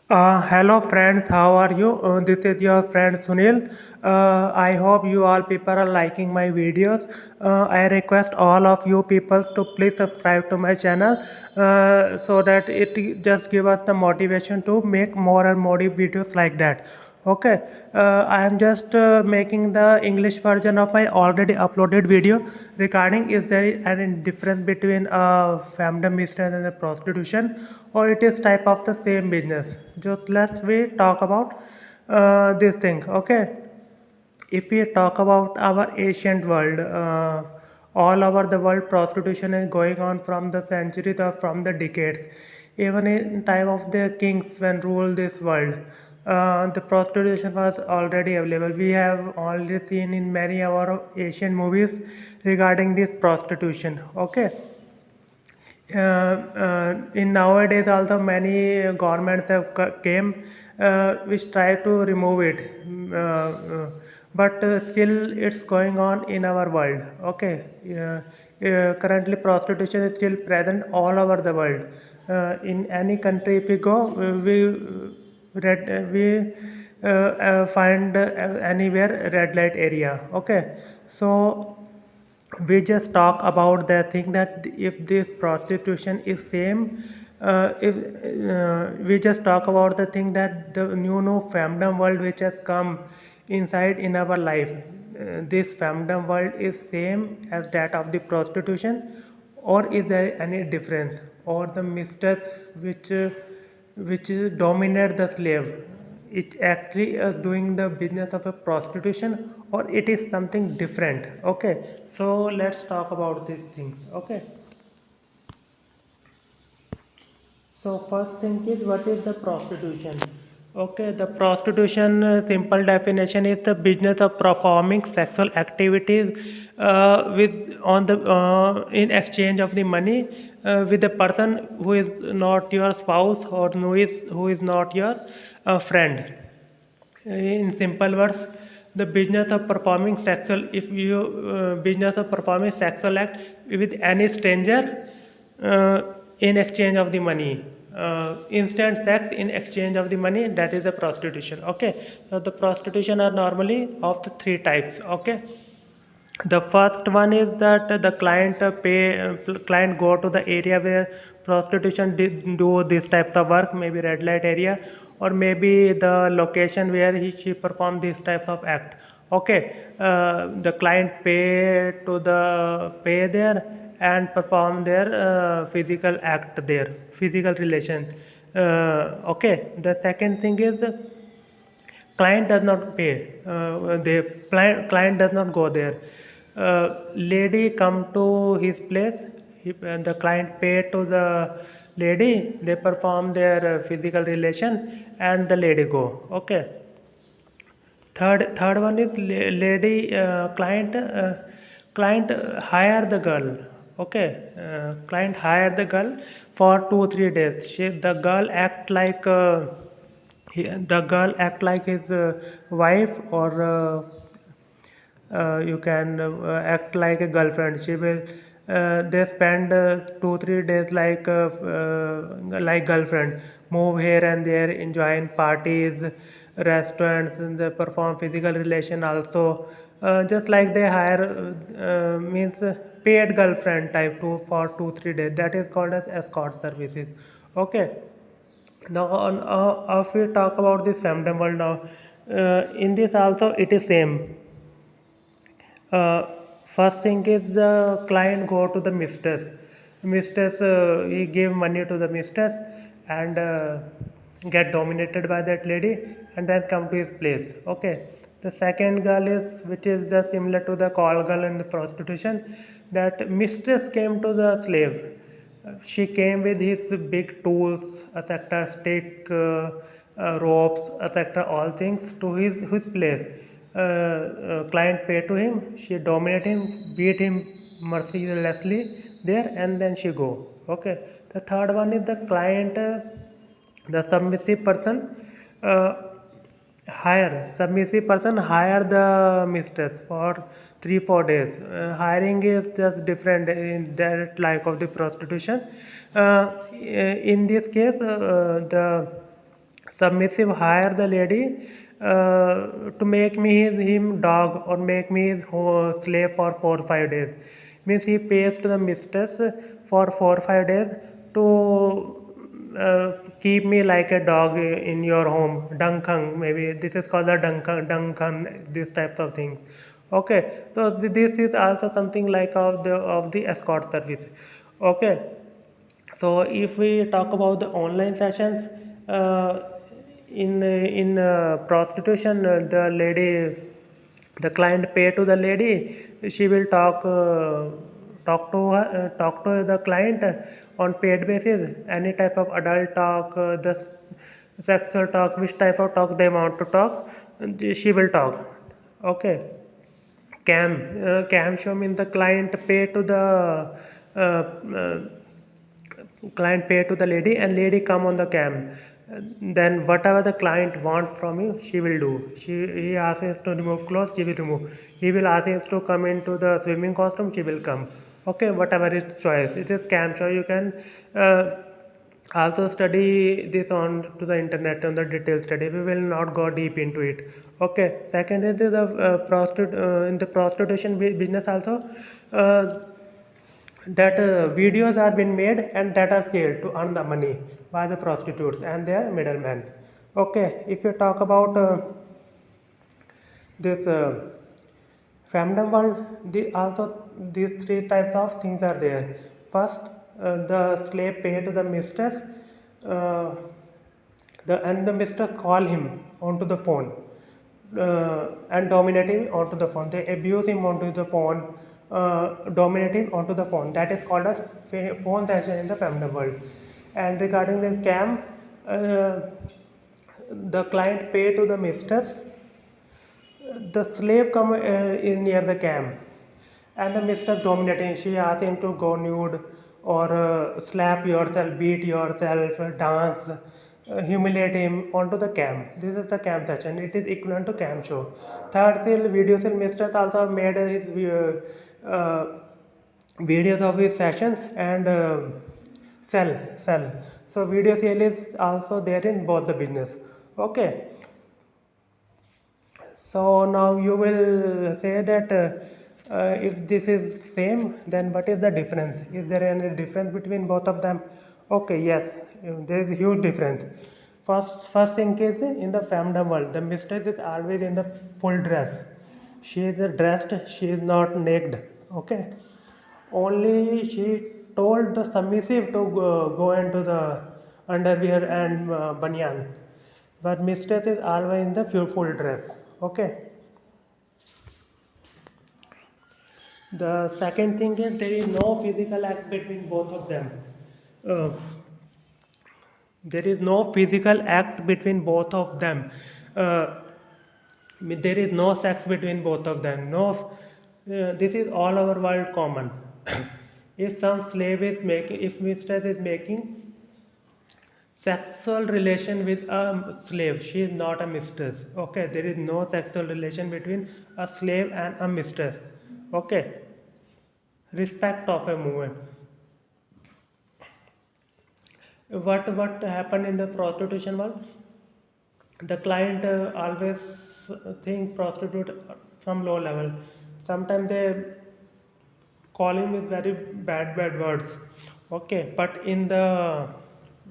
Hello friends, how are you? This is your friend Sunil. I hope you all people are liking my videos. I request all of you people to please subscribe to my channel so that it just give us the motivation to make more and more videos like that. Okay, I am just making the English version of my already uploaded video regarding is there any difference between femdom business and a prostitution, or it is type of the same business. Just let's we talk about this thing. Okay, if we talk about our ancient world, all over the world prostitution is going on from the centuries or from the decades. Even in time of the kings when ruled this world, the prostitution was already available. We have already seen in many of our Asian movies regarding this prostitution. Okay, in nowadays also many governments have came which try to remove it. But still it's going on in our world. Okay, currently prostitution is still present all over the world. In any country if we go, we find anywhere red light area. Okay, so we just talk about the thing that if this prostitution is same, if we just talk about the thing that the new femdom world which has come inside in our life, this femdom world is same as that of the prostitution, or is there any difference, or the mistress which dominate the slave, it actually is doing the business of a prostitution, or it is something different. Okay, so let's talk about these things. Okay, so first thing is, what is the prostitution? Okay, the prostitution simple definition is the business of performing sexual activities with on the in exchange of the money with a person who is not your spouse, or who is not your friend. In simple words, the business of performing sexual if you business of performing sexual act with any stranger uh, in exchange of the money, instant sex in exchange of the money, that is the prostitution. Okay, so the prostitution are normally of the three types. Okay, the first one is that the client go to the area where prostitution do these types of work, maybe red light area, or maybe the location where she perform these types of act. Okay, the client pay there and perform their physical act there, physical relation. Okay, the second thing is client does not pay. The client does not go there. Lady come to his place. The client pay to the lady. They perform their physical relation, and the lady go. Okay. Third one is lady client hire the girl. Okay, client hire the girl for 2 3 days. The girl act like the girl act like his wife, or you can act like a girlfriend. She will they spend 2 3 days like girlfriend, move here and there, enjoy in parties, restaurants, and they perform physical relation also, just like they hire means paid girlfriend type to for 2 3 days. That is called as escort services. Okay, now if we talk about this femdom world now, in this also it is same. First thing is the client go to the mistress, he give money to the mistress, and get dominated by that lady, and then come to his place. Okay, the second girl is, which is just similar to the call girl in the prostitution, that mistress came to the slave. She came with his big tools, etc., stick, ropes, etc., all things to his place. Client paid to him. She dominated him, beat him mercilessly there, and then she go. Okay. The third one is the client, the submissive person. Submissive person hire the mistress for 3 4 days. Hiring is just different in that like of the prostitution. In this case, the submissive hire the lady to make me him dog or make me his slave for 4 or 5 days. Means he pays to the mistress for 4 or 5 days to keep me like a dog in your home. Dunkhang, maybe this is called a dunkhang, these types of things. Okay, so this is also something like of the escort service. Okay, so if we talk about the online sessions, in prostitution, the client pay to the lady. She will talk to the client on paid basis. Any type of adult talk, the sexual talk, which type of talk they want to talk, she will talk. Okay. Cam show means the uh, uh, client pay to the lady and lady come on the cam. Then whatever the client want from you, she will do. He asks us to remove clothes, she will remove. He will ask us to come into the swimming costume, she will come. Okay, whatever his choice. It is cam show. You can also study this on to the internet on the detailed study. We will not go deep into it. Okay. Second is the in the prostitution business also. That videos are being made and that are sold to earn the money by the prostitutes and their middlemen. Okay, if you talk about this Femdom world, these three types of things are there. First, the slave pay to the mistress, uh, and the mistress call him onto the phone and dominate him onto the phone. They abuse him onto the phone, dominate him onto the phone. That is called as phone session in the Femdom world. And regarding the cam, the client pay to the mistress, the slave come in near the camp and the mistress dominating. She asks him to go nude or slap yourself, beat yourself, dance, humiliate him onto the camp. This is the camp session. It is equivalent to camp show. Third seal, video seal mistress also made his videos of his sessions and sell. So video sale is also there in both the business. Okay. So now you will say that if this is same, then what is the difference? Is there any difference between both of them? Okay, yes, there is a huge difference. First thing is in the femdom world, the mistress is always in the full dress. She is dressed, she is not naked. Okay, only she told the submissive to go into the underwear and banyan, but mistress is always in the full dress. Okay. The second thing is there is no physical act between both of them. Uh, there is no physical act between both of them. There is no sex between both of them. This is all over world common. If some slave is making, if mistress is making sexual relation with a slave, she is not a mistress. Okay, there is no sexual relation between a slave and a mistress. Okay, respect of a woman. What happened in the prostitution world? The client always think prostitute from low level. Sometimes they call him with very bad words. Okay, but in the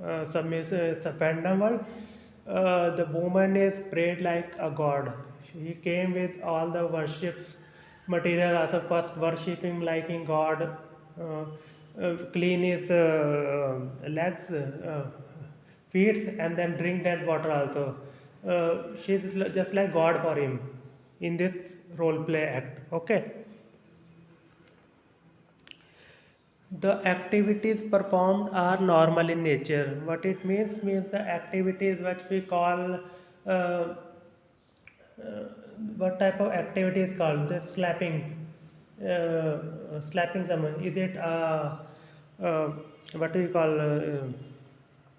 fandom world, the woman is prayed like a god. She came with all the worship material as a first worshipping like in God, clean his legs, feet, and then drink that water also. She's just like God for him in this role play act. Okay. The activities performed are normal in nature. What it means the activities which we call what type of activity is called the slapping, slapping someone. Is it what do you call?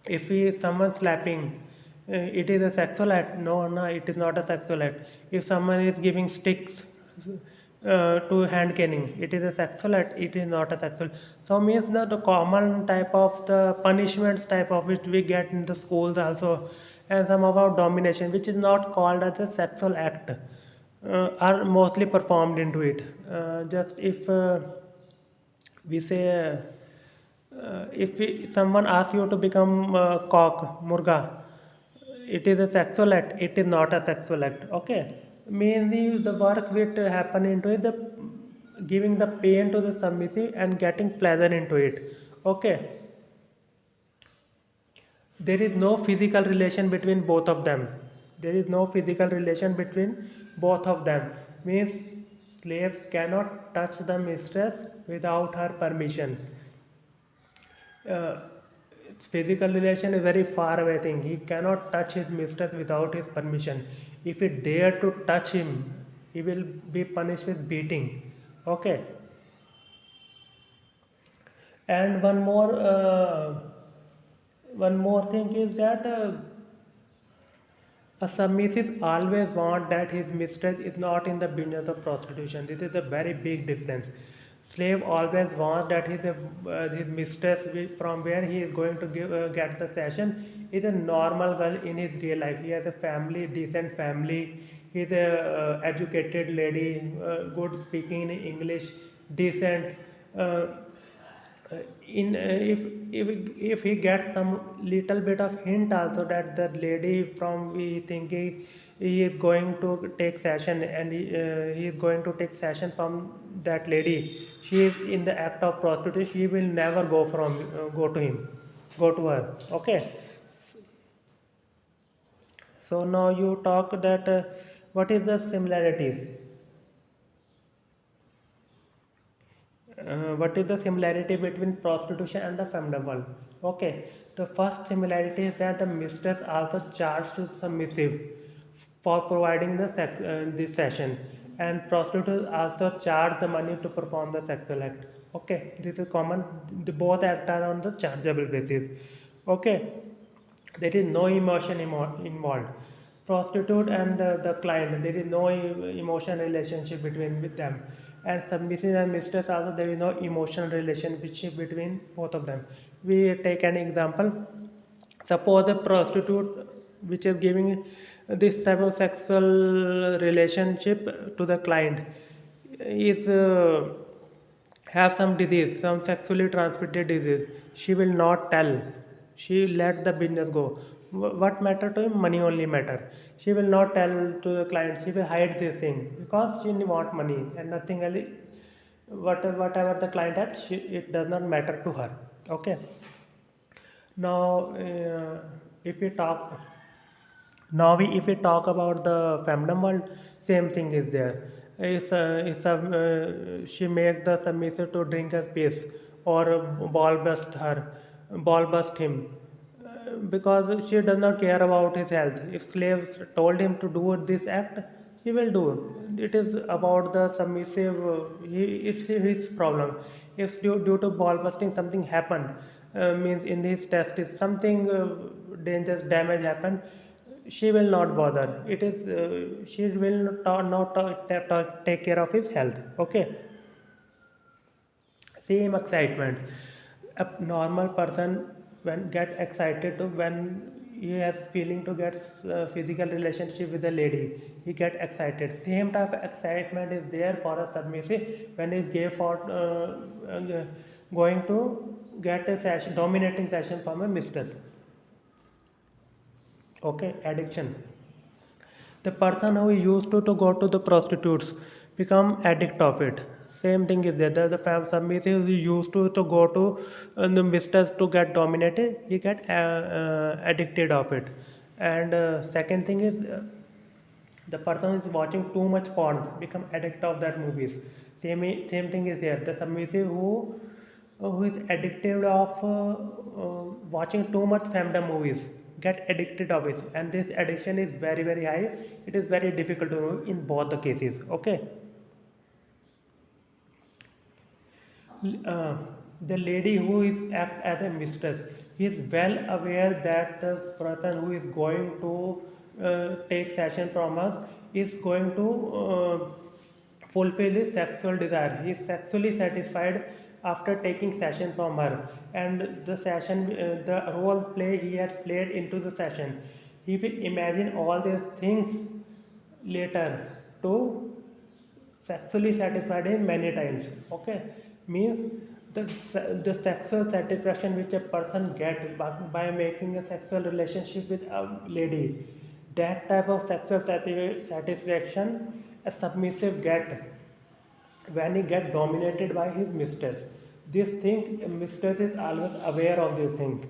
If someone slapping, it is a sexual act. No, it is not a sexual act. If someone is giving sticks, to hand caning. It is a sexual act, it is not a sexual. So means that the common type of the punishments type of which we get in the schools also, and some of our domination which is not called as a sexual act, are mostly performed into it. Just if we say if someone asks you to become cock, murga, it is a sexual act, it is not a sexual act. Okay, mainly the work which happen into it, the giving the pain to the submissive and getting pleasure into it. Okay, there is no physical relation between both of them. There is no physical relation between both of them. Means slave cannot touch the mistress without her permission. uh, Physical relation is very far away thing. He cannot touch his mistress without his permission. If he dare to touch him, he will be punished with beating. Okay. And one more thing is that a submissive always want that his mistress is not in the business of prostitution. This is a very big difference. Slave always wants that his mistress from where he is going to get the session is a normal girl in his real life. He has a family, decent family. He is a educated lady, good speaking in English, decent. Uh, in if he gets some little bit of hint also that the lady from we think he is going to take session, and he is going to take session from that lady, she is in the act of prostitution, he will never go to him, go to her. Okay, so now you talk that what is the similarities. What is the similarity between prostitution and the femdom world? Okay, the first similarity is that the mistress also charged to submissive for providing this session, and prostitutes also charge the money to perform the sexual act. Okay, this is common. The both act are on the chargeable basis. Okay, there is no emotion involved. Prostitute and the client, there is no emotion relationship between with them. And submissive and mistress also, there is no emotional relationship between both of them. We take an example. Suppose a prostitute which is giving this type of sexual relationship to the client is have some disease, some sexually transmitted disease. She will not tell. She let the business go. What matter to him? Money only matter. She will not tell to the client. She will hide this thing because she want money and nothing else. Whatever the client has, it does not matter to her. Okay. Now, if we talk if we talk about the femdom world, same thing is there. She makes the submissive to drink a space or ball bust him, because she does not care about his health. If slaves told him to do this act, he will do. It is about the submissive. It's his problem. If due to ball busting something happened, means in his testis something dangerous damage happened, she will not bother. It is she will not take care of his health. Okay, same excitement. A normal person when get excited to when he has feeling to get physical relationship with a lady, he get excited. Same type of excitement is there for a submissive when he is gay for going to get a session, dominating session from a mistress. Okay, addiction. The person who used to go to the prostitutes become addict of it. Same thing is there. The submissive who to go to the mistress to get dominated, he get addicted of it. And second thing is the person is watching too much porn become addict of that movies. Same thing is here. The submissive who is addicted of watching too much femdom movies get addicted of it, and this addiction is very high. It is very difficult to know in both the cases. Okay. uh, the lady who is act as a mistress, he is well aware that the person who is going to take session from us is going to fulfill his sexual desire. He is sexually satisfied after taking session from her, and the session, the role play he has played into the session. He will imagine all these things later to sexually satisfied him many times. Okay, means the the sexual satisfaction which a person get by making a sexual relationship with a lady, that type of sexual satisfaction a submissive get when he get dominated by his mistress. This thing, mistress is always aware of this thing.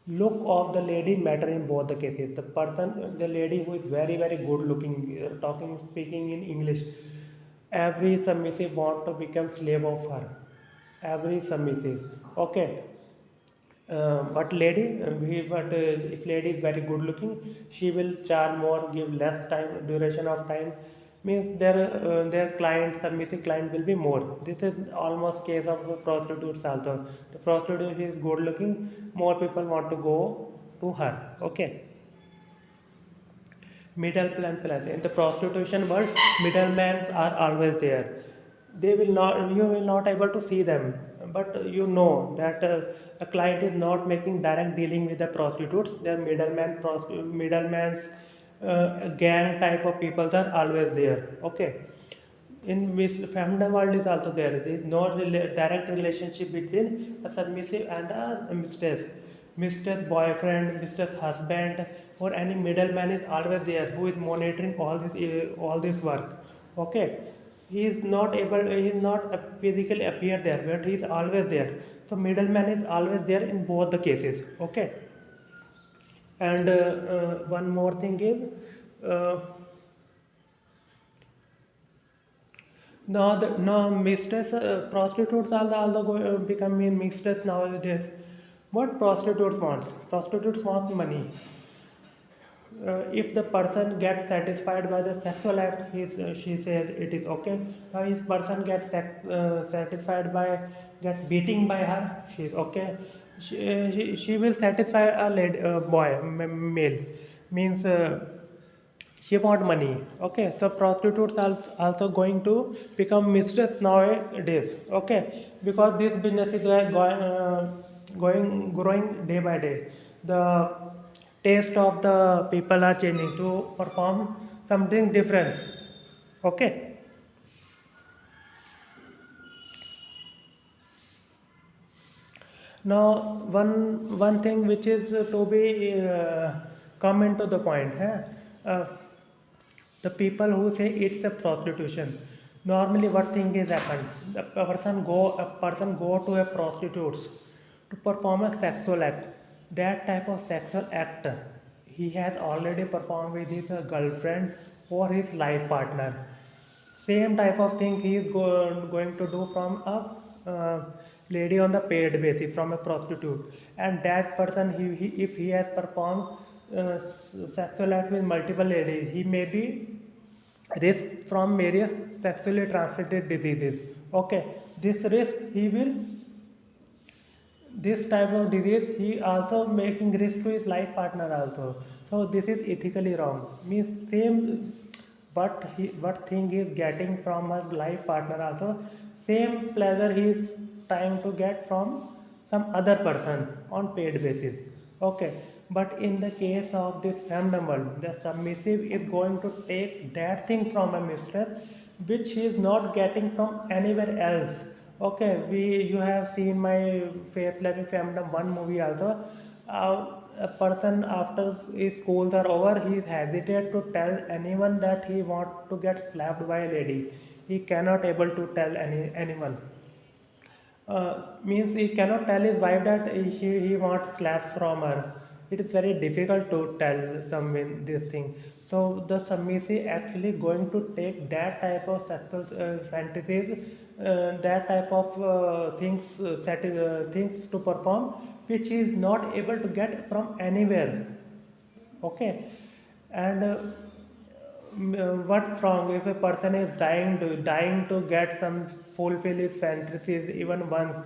Look of the lady matter in both the cases. The person, the lady who is very very good looking, talking, speaking in English, every submissive want to become slave of her. Every submissive. Okay, but lady, if lady is very good looking, she will charge more, give less time, duration of time. Means their client, submissive client will be more. This is almost case of prostitutes also. The prostitute is good looking, more people want to go to her. Okay. Middle plan plus in the prostitution world, middlemen are always there. They will not, you will not able to see them, but you know that a client is not making direct dealing with the prostitutes. Their middlemen's gang type of people are always there. Okay, in Femdom world is also there. There is no direct relationship between a submissive and a mistress. Mistress boyfriend, mistress husband, or any middleman is always there who is monitoring all this work. Okay, he is not able, he is not physically appear there, but he is always there. So middleman is always there in both the cases. Okay, and one more thing is. Now mistress, prostitutes are also becoming mistress nowadays. What prostitutes want? Prostitutes want money. If the person gets satisfied by the sexual act, she says it is okay. Now if person gets satisfied by get beating by her, she is okay. She will satisfy a lady, boy, male. Means. She want money. Okay, so prostitutes are also going to become mistress nowadays. Okay, because this business is growing day by day. The taste of the people are changing to perform something different. Okay. Now one thing which is to be come into the point. The people who say it's a prostitution, normally what thing is happened, a person go to a prostitute to perform a sexual act. That type of sexual act he has already performed with his girlfriend or his life partner. Same type of thing he is going to do from a lady on the paid basis, from a prostitute. And that person, if he has performed sexual act with multiple ladies, he may be risk from various sexually transmitted diseases. Okay, this risk he will, this type of disease he also making risk to his life partner also. So this is ethically wrong. Means same what thing he is getting from his life partner also, same pleasure he is trying to get from some other person on paid basis. Okay, but in the case of this femdom world, the submissive is going to take that thing from a mistress which he is not getting from anywhere else. Okay, you have seen my Faceslapping Femdom 1 movie also. A person after his schools are over, he is hesitant to tell anyone that he want to get slapped by a lady. He cannot able to tell anyone. Means he cannot tell his wife that he wants slaps from her. It is very difficult to tell someone this thing. So the submissive actually going to take that type of sexual fantasies, that type of things to perform, which he is not able to get from anywhere. Okay, and what's wrong if a person is dying to get some fulfill his fantasies even once?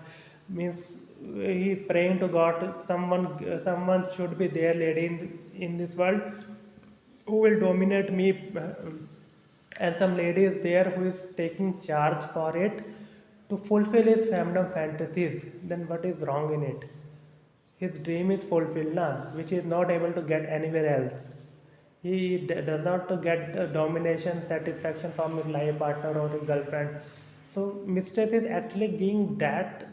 Means he praying to God, someone should be there lady in this world who will dominate me and some lady is there who is taking charge for it to fulfill his femdom fantasies, then what is wrong in it? His dream is fulfilled, na, which is not able to get anywhere else. He does not to get domination satisfaction from his life partner or his girlfriend. So mistress is actually giving that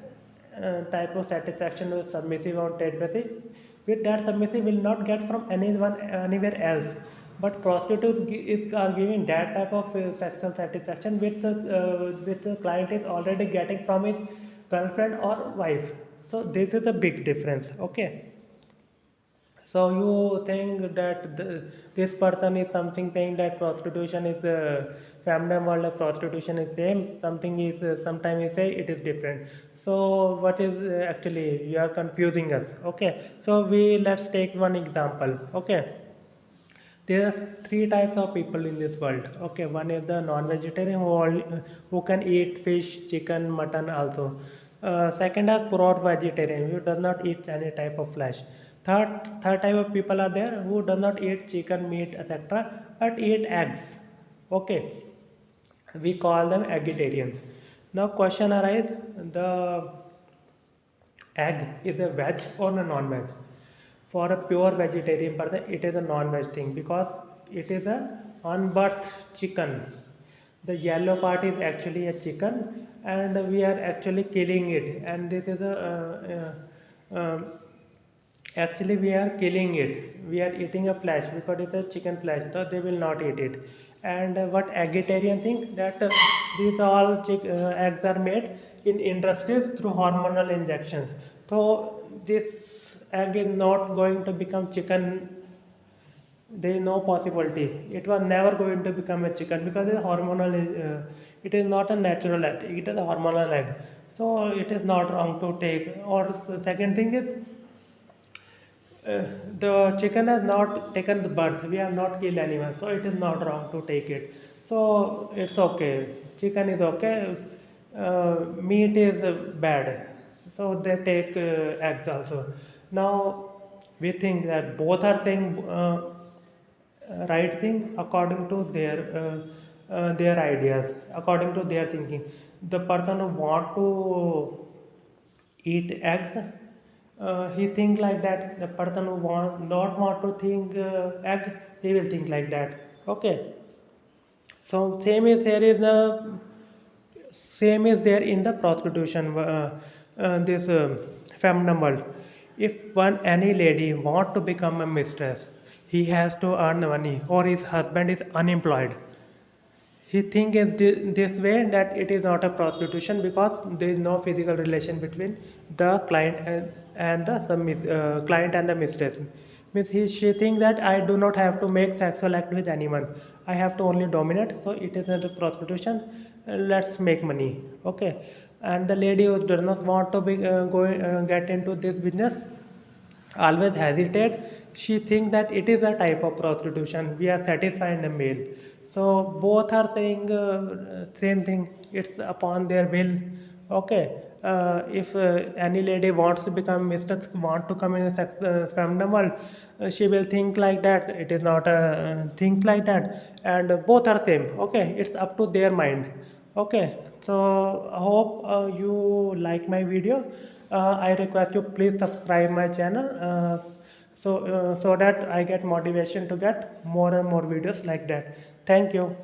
type of satisfaction with submissive or submissive, with that submissive will not get from anyone anywhere else. But prostitutes are giving that type of sexual satisfaction with the client is already getting from his girlfriend or wife. So this is a big difference. Okay. So you think that this person is something saying that prostitution is femdom world of prostitution is same. Something is sometimes you say it is different. So what is actually you are confusing us. Okay. So let's take one example. Okay. There are three types of people in this world. Okay, one is the non-vegetarian who can eat fish, chicken, mutton also. Second is pro-vegetarian who does not eat any type of flesh. Third type of people are there who does not eat chicken, meat, etc. but eat eggs. Okay, we call them vegetarians. Now question arises: the egg is a veg or a non-veg? For a pure vegetarian person, it is a non-veg thing because it is a unbirthed chicken. The yellow part is actually a chicken, and we are actually killing it. And this is actually we are killing it. We are eating a flesh because it is chicken flesh, so they will not eat it. And what vegetarian think that these all eggs are made in industries through hormonal injections. So this egg is not going to become chicken. There is no possibility. It was never going to become a chicken because it is hormonal. It is not a natural egg. It is a hormonal egg. So it is not wrong to take. Or the second thing is the chicken has not taken the birth. We have not killed anyone, so it is not wrong to take it. So it's okay. Chicken is okay. Meat is bad. So they take eggs also. Now we think that both are saying right thing according to their ideas, according to their thinking. The person who want to eat eggs, he think like that. The person who not want to think egg, he will think like that. Okay. So same is there in the prostitution. This femdom world. If any lady want to become a mistress, he has to earn money, or his husband is unemployed. He thinks this way that it is not a prostitution because there is no physical relation between the client and the client and the mistress. Means she thinks that I do not have to make sexual act with anyone. I have to only dominate. So it is not a prostitution. Let's make money. Okay. And the lady who does not want to get into this business always hesitate. She thinks that it is a type of prostitution. We are satisfying the male. So both are saying same thing. It's upon their will. Okay. If any lady wants to become mistress, want to come in a femdom world, she will think like that. It is not a think like that, and both are same. Okay, it's up to their mind. Okay, so I hope you like my video. I request you please subscribe my channel so that I get motivation to get more and more videos like that. Thank you.